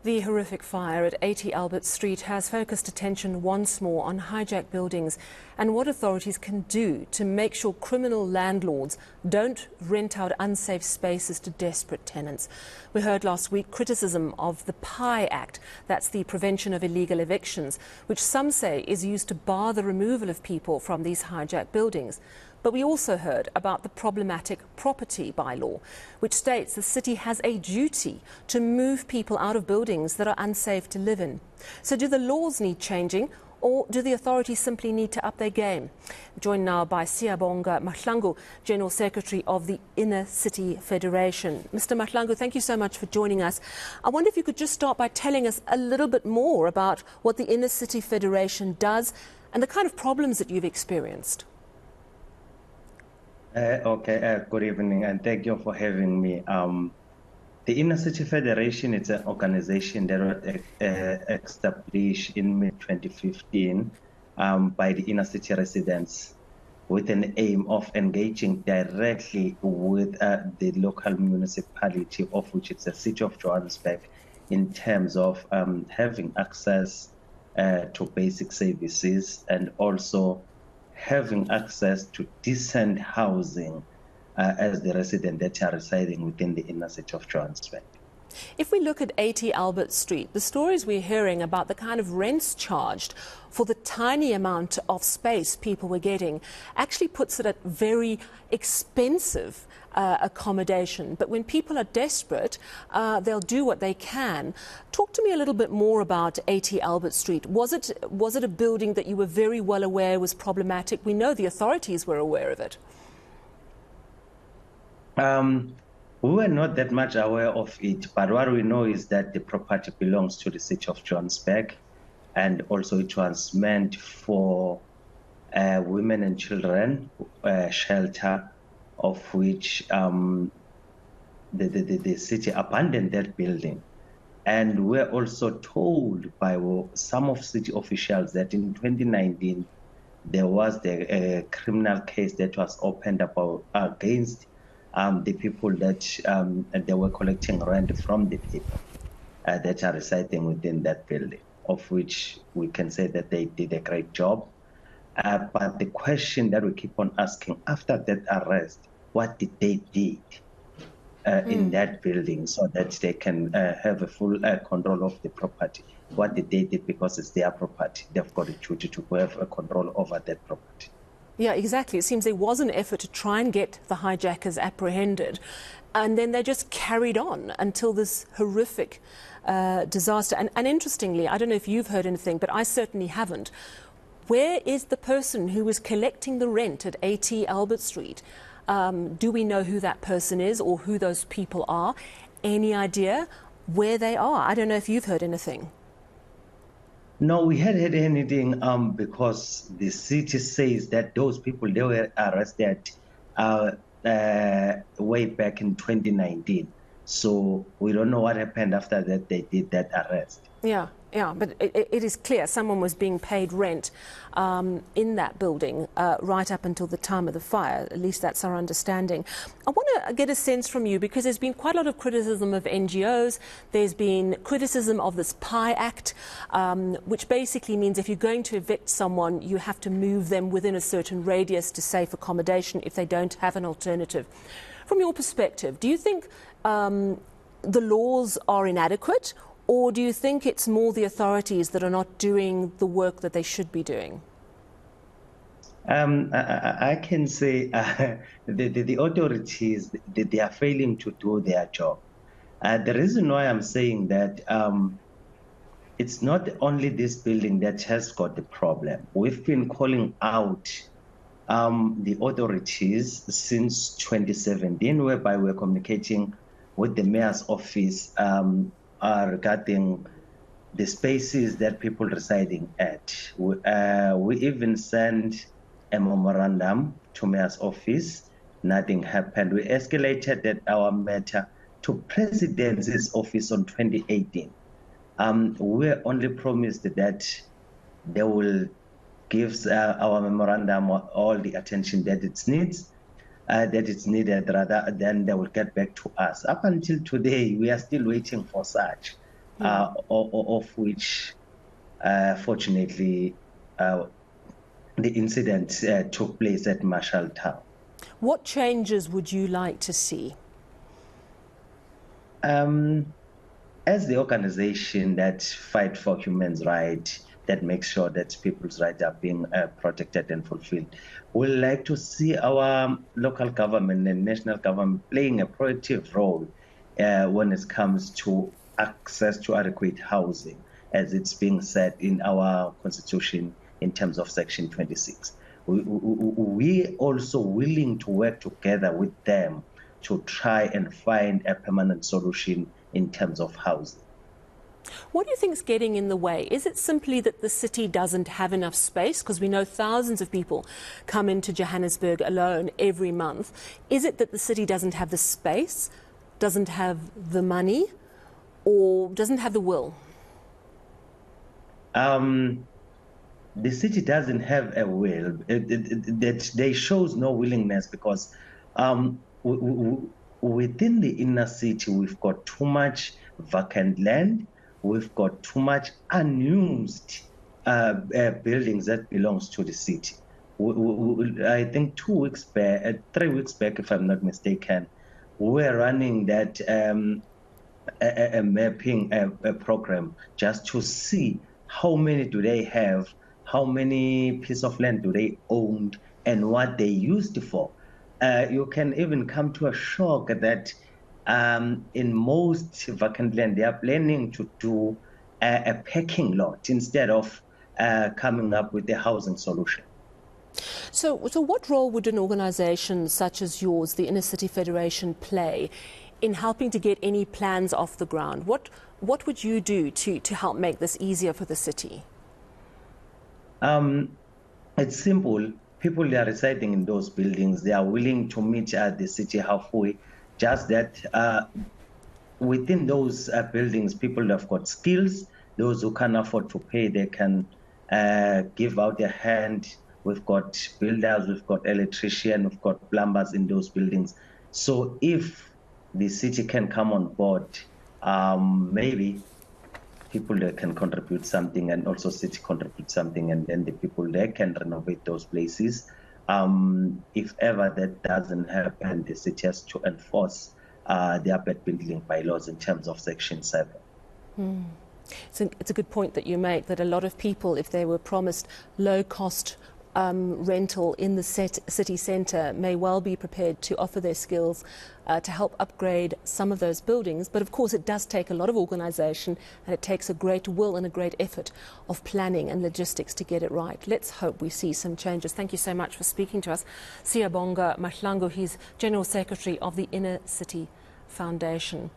The horrific fire at 80 Albert Street has focused attention once more on hijacked buildings and what authorities can do to make sure criminal landlords don't rent out unsafe spaces to desperate tenants. We heard last week criticism of the PI Act, that's the Prevention of Illegal Evictions, which some say is used to bar the removal of people from these hijacked buildings. But we also heard about the problematic property bylaw, which states the city has a duty to move people out of buildings that are unsafe to live in. So do the laws need changing, or do the authorities simply need to up their game? Joined now by Siyabonga Mahlangu, General Secretary of the Inner City Federation. Mr. Mahlangu, thank you so much for joining us. I wonder if you could just start by telling us a little bit more about what the Inner City Federation does and the kind of problems that you've experienced. Good evening, and thank you for having me. The Inner City Federation is an organization that was established in mid-2015 by the inner city residents with an aim of engaging directly with the local municipality, of which it's the city of Johannesburg, in terms of having access to basic services and also having access to decent housing as the residents that are residing within the inner city of Johannesburg. If we look at 80 Albert Street, the stories we're hearing about the kind of rents charged for the tiny amount of space people were getting actually puts it at very expensive accommodation. But when people are desperate, they'll do what they can. Talk to me a little bit more about 80 Albert Street. Was it a building that you were very well aware was problematic? We know the authorities were aware of it. We were not that much aware of it, but what we know is that the property belongs to the city of Johannesburg, and also it was meant for women and children shelter, of which the city abandoned that building. And we're also told by some of city officials that in 2019 there was the criminal case that was opened against the people that they were collecting rent from the people that are residing within that building, of which we can say that they did a great job. But the question that we keep on asking after that arrest, what did they do in that building so that they can have a full control of the property? What did they do? Because it's their property. They've got a duty to have a control over that property. Yeah, exactly. It seems there was an effort to try and get the hijackers apprehended, and then they just carried on until this horrific disaster. And interestingly, I don't know if you've heard anything, but I certainly haven't. Where is the person who was collecting the rent at 80 Albert Street? Do we know who that person is or who those people are? Any idea where they are? I don't know if you've heard anything. No, we hadn't heard anything because the city says that those people, they were arrested way back in 2019. So we don't know what happened after that they did that arrest. Yeah, but it is clear someone was being paid rent in that building right up until the time of the fire. At least that's our understanding. I want to get a sense from you, because there's been quite a lot of criticism of NGOs. There's been criticism of this PI Act, which basically means if you're going to evict someone, you have to move them within a certain radius to safe accommodation if they don't have an alternative. From your perspective, do you think the laws are inadequate, or do you think it's more the authorities that are not doing the work that they should be doing? I can say the authorities, they are failing to do their job. The reason why I'm saying that it's not only this building that has got the problem. We've been calling out the authorities since 2017, whereby we're communicating with the mayor's office regarding the spaces that people residing at. We even sent a memorandum to mayor's office. Nothing happened. We escalated our matter to President's office on 2018. We only promised that they will give our memorandum all the attention that it needs. That it's needed, rather than they will get back to us. Up until today, we are still waiting for such. of which, fortunately, the incident took place at Marshalltown. What changes would you like to see? As the organization that fight for human rights, that makes sure that people's rights are being protected and fulfilled, we'd like to see our local government and national government playing a proactive role when it comes to access to adequate housing, as it's being said in our constitution in terms of Section 26. We also willing to work together with them to try and find a permanent solution in terms of housing. What do you think is getting in the way? Is it simply that the city doesn't have enough space? Because we know thousands of people come into Johannesburg alone every month. Is it that the city doesn't have the space, doesn't have the money, or doesn't have the will? The city doesn't have a will. They shows no willingness because within the inner city, we've got too much vacant land. We've got too much unused buildings that belongs to the city. I think 2 weeks back, 3 weeks back, if I'm not mistaken, we were running that a mapping program just to see how many do they have, how many pieces of land do they own, and what they used for. You can even come to a shock that in most vacant land, they are planning to do a parking lot instead of coming up with a housing solution. So what role would an organisation such as yours, the Inner City Federation, play in helping to get any plans off the ground? What would you do to help make this easier for the city? It's simple. People that are residing in those buildings, they are willing to meet the city halfway. Just that within those buildings, people have got skills. Those who can't afford to pay, they can give out their hand. We've got builders, we've got electricians, we've got plumbers in those buildings. So if the city can come on board, maybe people that can contribute something and also city contribute something, and then the people there can renovate those places. If ever that doesn't happen, the city has to enforce the urban building bylaws in terms of Section 7. It's a good point that you make, that a lot of people, if they were promised low-cost rental in the city centre, may well be prepared to offer their skills to help upgrade some of those buildings. But of course it does take a lot of organisation, and it takes a great will and a great effort of planning and logistics to get it right. Let's hope we see some changes. Thank you so much for speaking to us. Siyabonga Mahlangu, he's General Secretary of the Inner City Foundation.